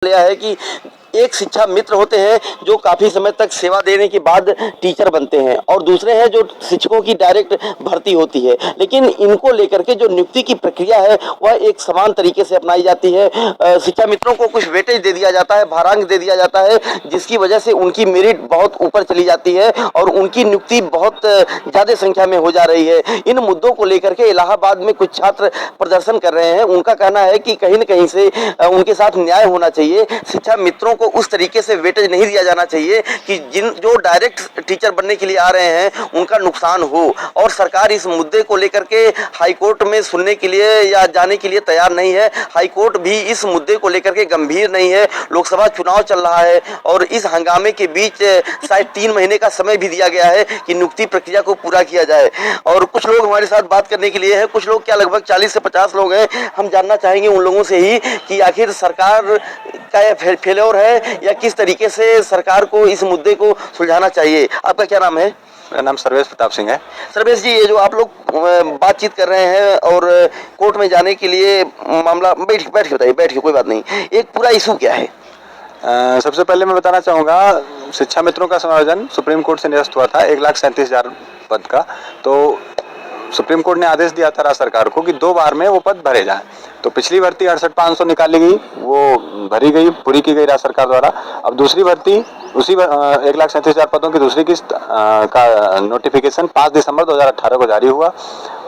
लिया है कि एक शिक्षा मित्र होते हैं जो काफ़ी समय तक सेवा देने के बाद टीचर बनते हैं, और दूसरे हैं जो शिक्षकों की डायरेक्ट भर्ती होती है। लेकिन इनको लेकर के जो नियुक्ति की प्रक्रिया है वह एक समान तरीके से अपनाई जाती है। शिक्षा मित्रों को कुछ वेटेज दे दिया जाता है, भारांक दे दिया जाता है, जिसकी वजह से उनकी मेरिट बहुत ऊपर चली जाती है और उनकी नियुक्ति बहुत ज़्यादा संख्या में हो जा रही है। इन मुद्दों को लेकर के इलाहाबाद में कुछ छात्र प्रदर्शन कर रहे हैं। उनका कहना है कि कहीं न कहीं से उनके साथ न्याय होना चाहिए। शिक्षा मित्रों को उस तरीके से वेटेज नहीं दिया जाना चाहिए कि जो डायरेक्ट टीचर बनने के लिए आ रहे हैं उनका नुकसान हो। और सरकार इस मुद्दे को लेकर के हाई कोर्ट में सुनने के लिए या जाने के लिए तैयार नहीं है। हाई कोर्ट भी इस मुद्दे को लेकर के गंभीर नहीं है। लोकसभा चुनाव चल रहा है और इस हंगामे के बीच शायद 3 महीने का समय भी दिया गया है कि नियुक्ति प्रक्रिया को पूरा किया जाए। और कुछ लोग हमारे साथ बात करने के लिए हैं, कुछ लोग क्या लगभग 40 से 50 लोग हैं। हम जानना चाहेंगे उन लोगों से ही कि आखिर सरकार का यह फेल्योर है या किस तरीके से सरकार को इस मुद्दे को सुलझाना चाहिए। आपका क्या नाम है? मेरा नाम सर्वेश प्रताप सिंह है। सर्वेश जी, ये जो आप लोग बातचीत कर रहे हैं और कोर्ट में जाने के लिए मामला, बैठ बताइए, बैठिए, कोई बात नहीं। एक पूरा इशू क्या है? सबसे पहले मैं बताना चाहूँगा, शिक्षा मित्रों का समायोजन सुप्रीम कोर्ट से निरस्त हुआ था 1,37,000 पद का। तो सुप्रीम कोर्ट ने आदेश दिया था राज्य सरकार को कि 2 बार में वो पद भरे जाएं। तो पिछली भर्ती 68,500 निकाली गई, वो भरी गई, पूरी की गई राज्य सरकार द्वारा। अब दूसरी भर्ती उसी 1,37,000 पदों की दूसरी किस्त का नोटिफिकेशन 5 दिसंबर 2018 को जारी हुआ।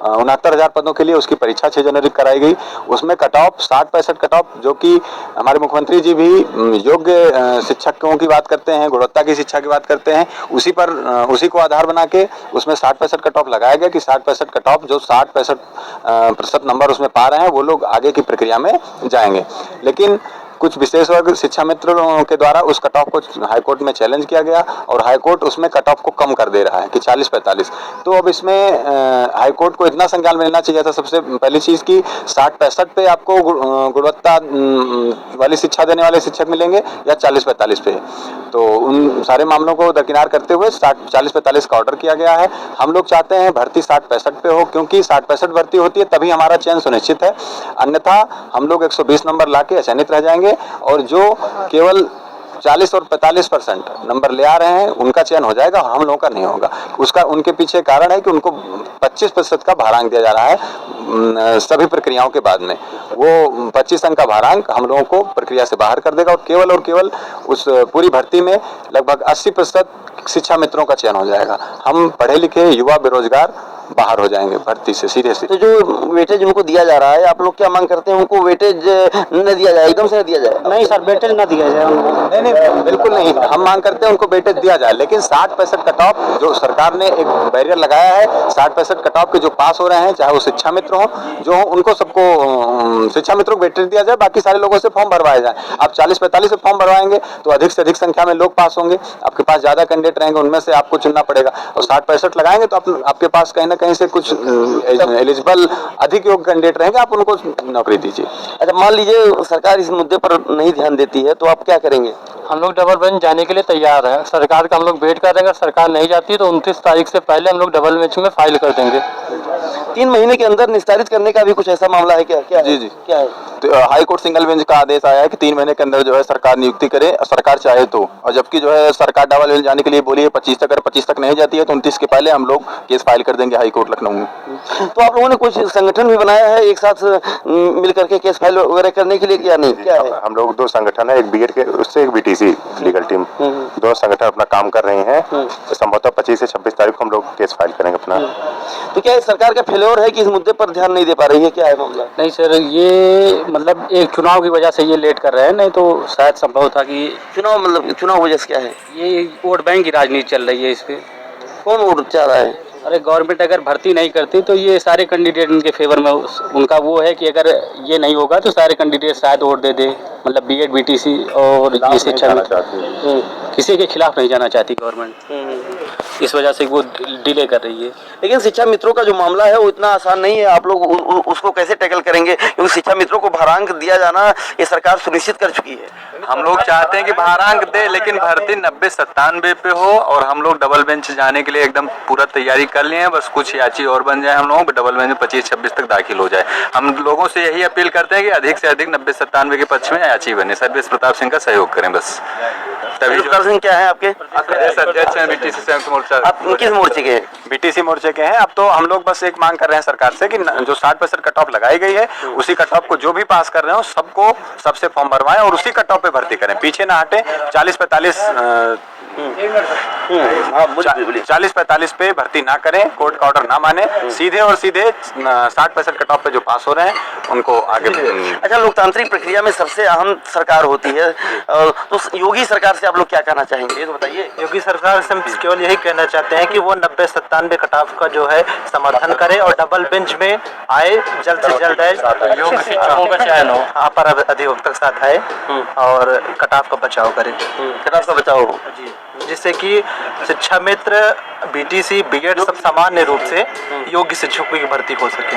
69,000 पदों के लिए उसकी परीक्षा 6 जनवरी को कराई गई। उसमें कट ऑफ 60-65 कट ऑफ, जो कि हमारे मुख्यमंत्री जी भी योग्य शिक्षकों की बात करते हैं, गुणवत्ता की शिक्षा की बात करते हैं, उसी को आधार बना के उसमें 60-65 कट ऑफ लगाया गया कि 60-65 कट ऑफ जो 60-65% नंबर उसमें पा रहे हैं वो लोग आगे की प्रक्रिया में जाएंगे। लेकिन कुछ विशेष वर्ग शिक्षा मित्रों के द्वारा उस कट ऑफ को हाईकोर्ट में चैलेंज किया गया और हाईकोर्ट उसमें कट ऑफ को कम कर दे रहा है कि 40-45। तो अब इसमें हाईकोर्ट को इतना संज्ञान में लेना चाहिए था सबसे पहली चीज़ की 60-65 पे आपको गुणवत्ता वाली शिक्षा देने वाले शिक्षक मिलेंगे या 40-45 पे। तो उन सारे मामलों को दरकिनार करते हुए 40-45 का ऑर्डर किया गया है। हम लोग चाहते हैं भर्ती 60-65 पे हो, क्योंकि 60-65 भर्ती होती है तभी हमारा चयन सुनिश्चित है। अन्यथा हम लोग 120 नंबर ला के अचयनित रह जाएंगे और जो केवल 40 और 45% नंबर ले आ रहे हैं उनका चयन हो जाएगा, हम लोगों का नहीं होगा। उसका उनके पीछे कारण है कि उनको 25% का भारांक दिया जा रहा है सभी प्रक्रियाओं के बाद में। वो 25 अंक का भारांक हम लोगों को प्रक्रिया से बाहर कर देगा और केवल उस पूरी भर्ती में लगभग 80% शिक्षा मित्रों का चयन हो जाएगा। हम पढ़े लिखे युवा बेरोजगार बाहर हो जाएंगे भर्ती से सीधे। तो जो वेटेज उनको दिया जा रहा है, आप लोग क्या मांग करते हैं? उनको वेटेज न दिया जाए, एकदम से न दिया जाए? नहीं सर, वेटेज न दिया जाए। नहीं, बिल्कुल नहीं। हम मांग करते हैं उनको वेटेज दिया जाए, लेकिन 60-65 कट ऑफ जो सरकार ने एक बैरियर लगाया है, 60-65 कट ऑफ के जो पास हो रहे हैं, चाहे वो शिक्षा मित्र हो जो हो, उनको सबको शिक्षा मित्रों को वेटेज दिया जाए, बाकी सारे लोगों से फॉर्म भरवाए जाए। आप 40-45 से फॉर्म भरवाएंगे तो अधिक से अधिक संख्या में लोग पास होंगे, आपके पास ज्यादा कैंडिडेट रहेंगे, उनमें से आपको चुनना पड़ेगा। और 60-65 लगाएंगे तो आपके पास कहीं ना कहीं से कुछ एलिजिबल अधिक योग्य कैंडिडेट रहेंगे, आप उनको नौकरी दीजिए। अच्छा, मान लीजिए सरकार इस मुद्दे पर नहीं ध्यान देती है तो आप क्या करेंगे? हम लोग डबल बेंच जाने के लिए तैयार हैं। सरकार का हम लोग वेट कर रहे हैं। सरकार नहीं जाती तो 29 तारीख से पहले हम लोग डबल बेंच में फाइल कर देंगे। 3 महीने के अंदर निस्तारित करने का भी कुछ ऐसा मामला है क्या? क्या जी है? जी, क्या है? तो हाई कोर्ट सिंगल बेंच का आदेश आया है कि 3 महीने के अंदर जो है सरकार नियुक्ति करे, सरकार चाहे तो। और जबकि जो है सरकार डबल बेंच जाने के लिए बोली है 25 तक, अगर 25 तक नहीं जाती है तो 29 के पहले हम लोग केस फाइल कर देंगे हाई कोर्ट लखनऊ में। तो आप लोगों ने कुछ संगठन भी बनाया है एक साथ मिल करके केस फाइल वगैरह करने के लिए? क्या नहीं, क्या है? हम लोग 2 संगठन है, एक बीएड के उससे एक बीटीसी लीगल टीम, 2 संगठन अपना काम कर रहे हैं। संभवतः 25 से 26 तारीख को हम लोग केस फाइल करेंगे अपना। तो क्या सरकार का फेल्योर है कि इस मुद्दे पर ध्यान नहीं दे पा रही है? क्या है मामला? नहीं सर, ये मतलब एक चुनाव की वजह से ये लेट कर रहे हैं, नहीं तो शायद संभव था कि चुनाव वजह से क्या है? ये वोट बैंक की राजनीति चल रही है। इस पे कौन वोट चाह रहा है? अरे गवर्नमेंट अगर भर्ती नहीं करती तो ये सारे कैंडिडेट इनके फेवर में, उनका वो है कि अगर ये नहीं होगा तो सारे कैंडिडेट शायद वोट दे दे। मतलब बीएड बीटीसी और ये शिक्षा में किसी के खिलाफ नहीं जाना चाहती गवर्नमेंट, इस वजह से वो डिले कर रही है। लेकिन शिक्षा मित्रों का जो मामला है वो इतना आसान नहीं है। आप लोग उसको कैसे टैकल करेंगे? क्योंकि शिक्षा मित्रों को भारांक दिया जाना ये सरकार सुनिश्चित कर चुकी है। हम लोग चाहते हैं कि भारांक दे, लेकिन भर्ती 90-97 पे हो और हम लोग डबल बेंच जाने के लिए एकदम पूरा तैयारी कर लिए हैं। बस कुछ याची और बन जाए, हम लोग डबल बेंच में 25-26 तक दाखिल हो जाए। हम लोगों से यही अपील करते हैं कि अधिक से अधिक 90-97 के पक्ष में याची बने, सर्वेश प्रताप सिंह का सहयोग करें बस। तभी प्रताप सिंह क्या है आपके? अध्यक्ष हैं बीटीसी संयुक्त मोर्चा। आप किस मोर्चे के हैं? बीटीसी मोर्चे के हैं। अब तो हम लोग बस एक मांग कर रहे हैं सरकार से कि जो 60% कट ऑफ लगाई गई है, उसी कट ऑफ को जो भी पास कर रहे हो सबको सबसे फॉर्म भरवाएं और उसी कट ऑफ पे भर्ती करें, पीछे ना हटे। 40-45 पे भर्ती ना करें, कोर्ट का ऑर्डर ना माने, सीधे और सीधे 60% कट ऑफ पे जो पास हो रहे हैं उनको आगे। अच्छा, लोकतांत्रिक प्रक्रिया में सबसे अहम सरकार होती है, तो योगी सरकार से आप लोग क्या कहना चाहेंगे, ये तो बताइए। योगी सरकार से हम केवल यही कहना चाहते हैं कि वो 90-97 कट ऑफ का जो है समर्थन करे और डबल बेंच में आए, जल्द से जल्द आए, योग्य शिक्षकों का चयन हो, अपर अधिवक्ता के साथ आए और कट ऑफ का बचाव करे। कट ऑफ का बचाव हो जी, जिससे कि शिक्षा मित्र, बीटीसी, बीएड सब सामान्य रूप से योग्य शिक्षकों की भर्ती हो सके।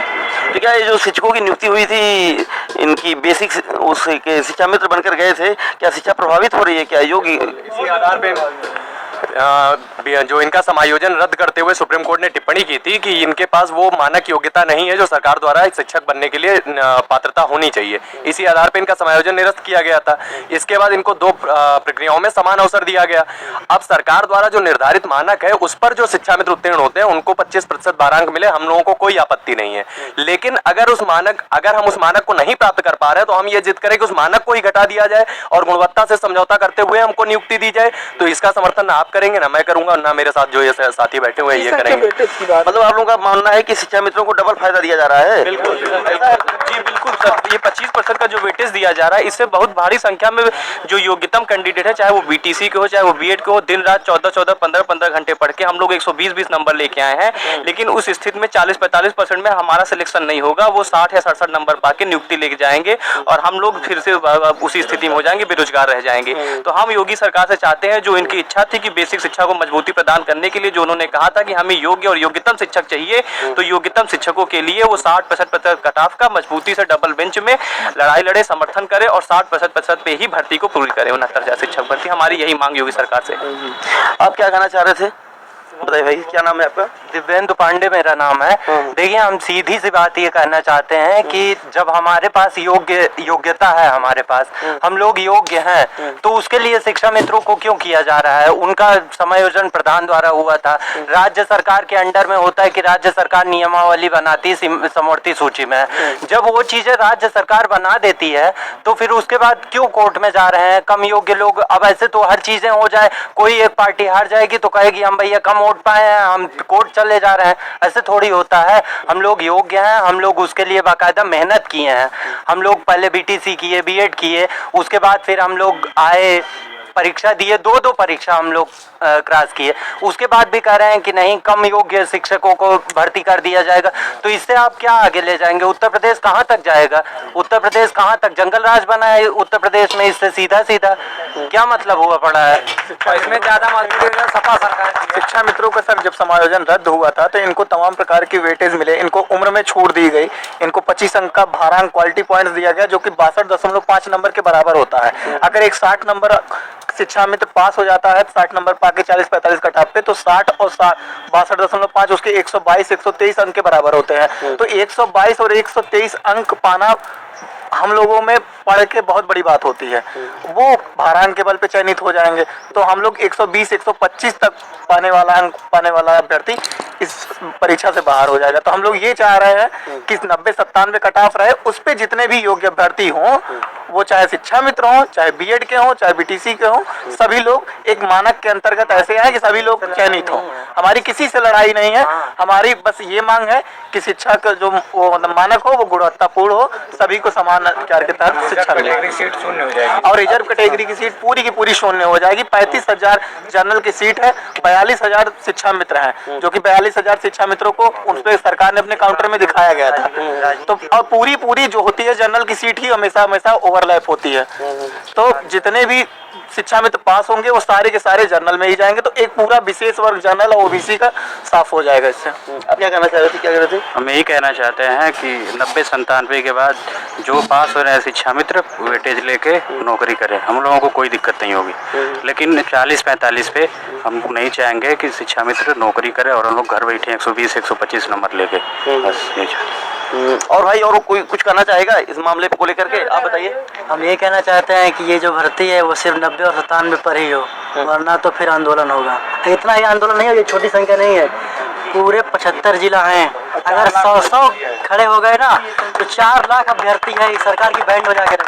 तो क्या ये जो शिक्षकों की नियुक्ति हुई थी, इनकी बेसिक उसके शिक्षा मित्र बनकर गए थे, क्या शिक्षा प्रभावित हो रही है? क्या योग्य इसी आधार पे जो इनका समायोजन रद्द करते हुए सुप्रीम कोर्ट ने टिप्पणी की थी कि इनके पास वो मानक योग्यता नहीं है जो सरकार द्वारा एक शिक्षक बनने के लिए पात्रता होनी चाहिए। इसी आधार पर इनका समायोजन निरस्त किया गया था। इसके बाद इनको 2 प्रक्रियाओं में समान अवसर दिया गया। अब सरकार द्वारा जो निर्धारित मानक है उस पर जो शिक्षा मित्र उत्तीर्ण होते हैं उनको 25% भारांक मिले, हम लोगों को कोई आपत्ति नहीं है। लेकिन अगर हम उस मानक को नहीं प्राप्त कर पा रहे तो हम ये जिद करें कि उस मानक को ही घटा दिया जाए और गुणवत्ता से समझौता करते हुए हमको नियुक्ति दी जाए। तो इसका समर्थन ना आप करेंगे, ना मैं करूंगा, ना मेरे साथ जो ये साथी बैठे हुए ये करेंगे। मतलब आप लोगों का मानना है कि शिक्षा मित्रों को डबल फायदा दिया जा रहा है? बिल्कुल जी, बिल्कुल सर। ये 25% का जो वेटेज दिया जा रहा है, इससे बहुत भारी संख्या में जो योग्यतम कैंडिडेट है, चाहे वो बीटीसी के हो चाहे वो बीएड के हो, दिन रात 14-14, 15-15 घंटे पढ़ के हम लोग 120-20 नंबर लेके आए हैं। लेकिन उस स्थिति में 40-45% में हमारा सिलेक्शन नहीं होगा, वो 60 या 67 नंबर पाके नियुक्ति लेके जाएंगे और हम लोग फिर से उसी स्थिति में हो जाएंगे, बेरोजगार रह जाएंगे। तो हम योगी सरकार से चाहते हैं, जो इनकी इच्छा थी कि बेसिक शिक्षा को मजबूती प्रदान करने के लिए जो उन्होंने कहा था कि हमें योग्य और योग्यतम शिक्षक चाहिए, तो योग्यतम शिक्षकों के लिए वो 60% कट ऑफ का मजबूती से डबल बेंच में लड़ाई लड़े, समर्थन करे और 60% पे ही भर्ती को पूरी करे। 69,000 शिक्षक भर्ती, हमारी यही मांग योगी सरकार से। आप क्या कहना चाह रहे थे, बताइए भाई, क्या नाम है आपका? दिव्येंदु पांडे मेरा नाम है। देखिए, हम सीधी सी बात ये कहना चाहते हैं कि जब हमारे पास योग्यता है, हमारे पास हम लोग योग्य हैं, तो उसके लिए शिक्षा मित्रों को क्यों किया जा रहा है? उनका समायोजन प्रधान द्वारा हुआ था, राज्य सरकार के अंडर में होता है कि राज्य सरकार नियमावली बनाती समवर्ती सूची में। जब वो चीजें राज्य सरकार बना देती है तो फिर उसके बाद क्यों कोर्ट में जा रहे हैं कम योग्य लोग? अब ऐसे तो हर चीजें हो जाए, कोई एक पार्टी हार जाएगी तो कहेगी हम भैया कम वोट पाए हैं, हम कोर्ट चले जा रहे हैं। ऐसे थोड़ी होता है। हम लोग योग्य हैं, हम लोग उसके लिए बाकायदा मेहनत किए हैं। हम लोग पहले बीटीसी किए, बीएड किए, उसके बाद फिर हम लोग आए, परीक्षा दिए, 2 परीक्षा हम लोग क्रॉस किए। उसके बाद भी कह रहे हैं कि नहीं, कम योग्य शिक्षकों को भर्ती कर दिया जाएगा। तो इससे आप क्या आगे ले जाएंगे? उत्तर प्रदेश कहाँ तक जाएगा? उत्तर प्रदेश कहाँ तक? जंगल राज बना है उत्तर प्रदेश में, इससे सीधा क्या मतलब हुआ पड़ा है? इसमें ज्यादा सपा सरकार शिक्षा मित्रों का सर जब समायोजन रद्द हुआ था तो इनको तमाम प्रकार की वेटेज मिले, इनको उम्र में छूट दी गई, इनको 25 अंक का भारांक क्वालिटी पॉइंट्स दिया गया, जो कि 62.5 नंबर के बराबर होता है। अगर एक 60 नंबर शिक्षा मित्र पास हो जाता है, 60 नंबर पाके 40-45 कट ऑफ पे, तो 60 और 62.5 उसके 122-123 अंक के बराबर होते हैं। तो 122 और 123 अंक पाना हम लोगों में पढ़ के बहुत बड़ी बात होती है। वो भारांक के बल पे चयनित हो जाएंगे, तो हम लोग 120-125 तक पाने वाला अभ्यर्थी इस परीक्षा से बाहर हो जाएगा। तो हम लोग ये चाह रहे हैं कि 90-97 कट ऑफ रहे, उस पे जितने भी योग्य अभ्यर्थी हों, वो चाहे शिक्षा मित्र हों, चाहे बीएड के हों, चाहे बीटीसी के हों, सभी लोग एक मानक के अंतर्गत ऐसे हैं कि सभी लोग चयनित हों। हमारी किसी से लड़ाई नहीं है, हमारी बस ये मांग है कि शिक्षा का जो मानक हो वो गुणवत्तापूर्ण हो, सभी को समान अधिकार के तहत शिक्षा मिले। सीट शून्य हो जाएगी और रिजर्व कैटेगरी की सीट पूरी की पूरी शून्य हो जाएगी। 35,000 जनरल की सीट है, 42,000 शिक्षा मित्र हैं, जो कि 42,000 शिक्षा मित्रों को उस पर सरकार ने अपने काउंटर में दिखाया गया था। तो और पूरी जो होती है जनरल की सीट ही हमेशा ओवरलैप होती है। तो जितने भी शिक्षा मित्र पास होंगे वो सारे के सारे जनरल में ही जाएंगे, तो एक पूरा विशेष वर्ग जनरल और ओबीसी का साफ हो जाएगा इससे। आप क्या कहना चाह रहे थे? हम यही कहना चाहते हैं कि 90-97 के बाद जो पास हो रहे हैं शिक्षा मित्र वेटेज लेके नौकरी करें, हम लोगों को कोई दिक्कत नहीं होगी। लेकिन 40-45 पे हम नहीं चाहेंगे कि शिक्षा मित्र नौकरी करे और हम लोग घर बैठे 120-125 नंबर लेके, बस ये और भाई और कोई कुछ कहना चाहेगा इस मामले को लेकर के? आप बताइए। हम ये कहना चाहते हैं कि ये जो भर्ती है वो सिर्फ 90 और 97 पर ही हो, वरना तो फिर आंदोलन होगा। इतना ही आंदोलन नहीं है, ये छोटी संख्या नहीं है, पूरे 75 जिला हैं। अगर 100 खड़े हो गए ना तो 4 लाख अभ्यर्थी है, सरकार की बैंड हो जाकर।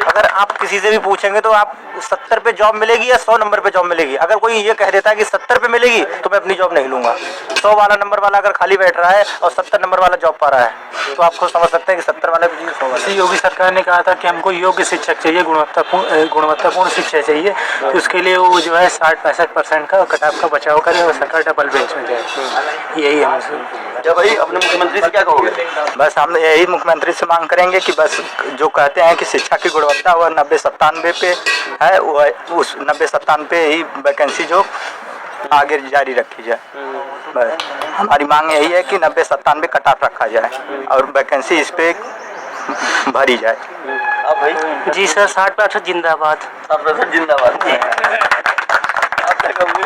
अगर आप किसी से भी पूछेंगे तो आप 70 पे जॉब मिलेगी या 100 नंबर पे जॉब मिलेगी। अगर कोई ये कह देता है कि 70 पे मिलेगी तो मैं अपनी जॉब नहीं लूंगा। 100 वाला नंबर वाला अगर खाली बैठ रहा है और 70 नंबर वाला जॉब पा रहा है तो आप खुद समझ सकते हैं कि 70 वाले की 100 वाला। योगी सरकार ने कहा था कि हमको योग्य शिक्षक चाहिए, गुणवत्तापूर्ण शिक्षा चाहिए, तो उसके लिए वो जो है 60-65% का कट ऑफ का बचाव करे और सरकार डबल बेंच में जाए। यही हम जब भाई अपने मुख्यमंत्री से क्या कहोगे? बस हम यही मुख्यमंत्री से मांग करेंगे कि बस जो कहते हैं कि शिक्षा की गुणवत्ता वह 90-97 पे है, उस 90-97 पे ही वैकेंसी जो आगे जारी रखी जाए। बस हमारी मांग यही है कि 90-97 कट ऑफ रखा जाए और वैकेंसी इस पे भरी जाए। आप भाई? जी सर, 60% जिंदाबाद। 60% जिंदाबाद। आप क्या कहोगे?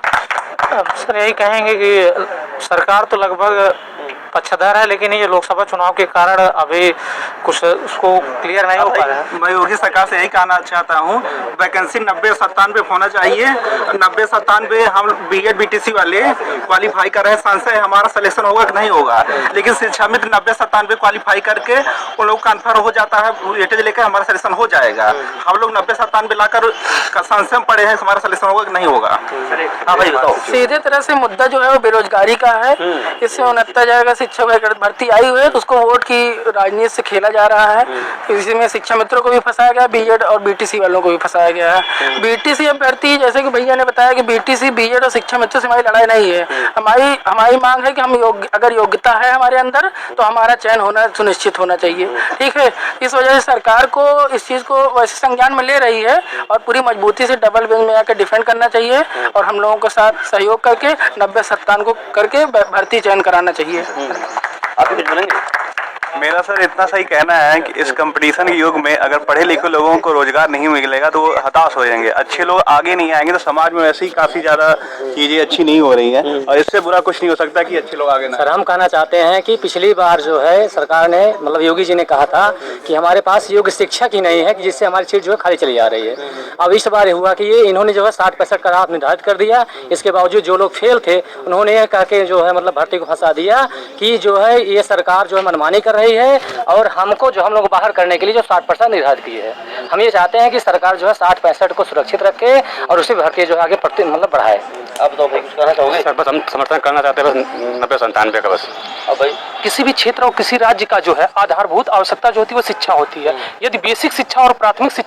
अब सर यही कहेंगे कि सरकार तो लगभग पक्षधर है, लेकिन ये लोकसभा चुनाव के कारण अभी कुछ उसको क्लियर नहीं हो पा रहा है। मैं योगी सरकार से यही कहना चाहता हूँ, वैकेंसी 90-97 होना चाहिए। 90-97 हम बीएड बीटीसी वाले क्वालिफाई कर रहे हैं, संशय हमारा सिलेक्शन होगा कि नहीं होगा, लेकिन शिक्षा मित्र 90-97 क्वालिफाई करके उन लोग कन्फर्म हो जाता है, वेटेज लेकर हमारा सिलेक्शन हो जाएगा। हम लोग 90-97 लाकर संशय में पड़े हैं, हमारा सिलेक्शन होगा कि नहीं होगा। हाँ भाई बताओ। सीधे तरह से मुद्दा जो है वो बेरोजगारी का है। इससे उनता जाएगा शिक्षक भर्ती आई हुई है तो उसको वोट की राजनीति से खेला जा रहा है। इसमें शिक्षा मित्रों को भी फंसाया गया, बीएड और बीटीसी वालों को भी फंसाया गया है। बीटीसी अभ्यर्थी, जैसे कि भैया ने बताया कि बीटीसी बीएड और शिक्षा मित्रों से हमारी लड़ाई नहीं है। हमारी मांग है कि हम अगर योग्यता है हमारे अंदर तो हमारा चयन होना सुनिश्चित होना चाहिए। ठीक है, इस वजह से सरकार को इस चीज़ को वैसे संज्ञान में ले रही है और पूरी मजबूती से डबल बेंच में आकर डिफेंड करना चाहिए और हम लोगों के साथ सहयोग करके 90-97 को करके भर्ती चयन कराना चाहिए। आप कुछ बोलेंगे? मेरा सर इतना सही कहना है कि इस कंपटीशन के युग में अगर पढ़े लिखे लोगों को रोजगार नहीं मिलेगा तो वो हताश हो जाएंगे, अच्छे लोग आगे नहीं आएंगे, तो समाज में वैसे ही काफी ज्यादा चीजें अच्छी नहीं हो रही हैं और इससे बुरा कुछ नहीं हो सकता कि अच्छे लोग आगे ना। सर हम कहना चाहते हैं कि पिछली बार जो है सरकार ने मतलब योगी जी ने कहा था कि हमारे पास योग्य शिक्षक ही नहीं है कि जिससे हमारी सीट जो है खाली चली जा रही है। अब इस बार हुआ कि ये इन्होंने जो है 60-65 का राह निर्धारित कर दिया। इसके बावजूद जो लोग फेल थे उन्होंने ये कह के जो है मतलब भर्ती को फंसा दिया कि जो है ये सरकार जो है मनमानी कर रही है और हमको जो हम लोग बाहर करने के लिए जो 60% निर्धारित की है। हम ये चाहते हैं कि सरकार जो है 60-65 को सुरक्षित रखे और उसी भर्ती जो है आगे मतलब बढ़ाए। आप बताओ भाई, कुछ कहना चाहोगे? सर बस हम समर्थन करना चाहते हैं बस 90-97 का बस। अब भाई किसी भी क्षेत्र और किसी राज्य का जो है आधारभूत आवश्यकता जो होती है वो शिक्षा होती है। यदि बेसिक शिक्षा और प्राथमिक शिक्षा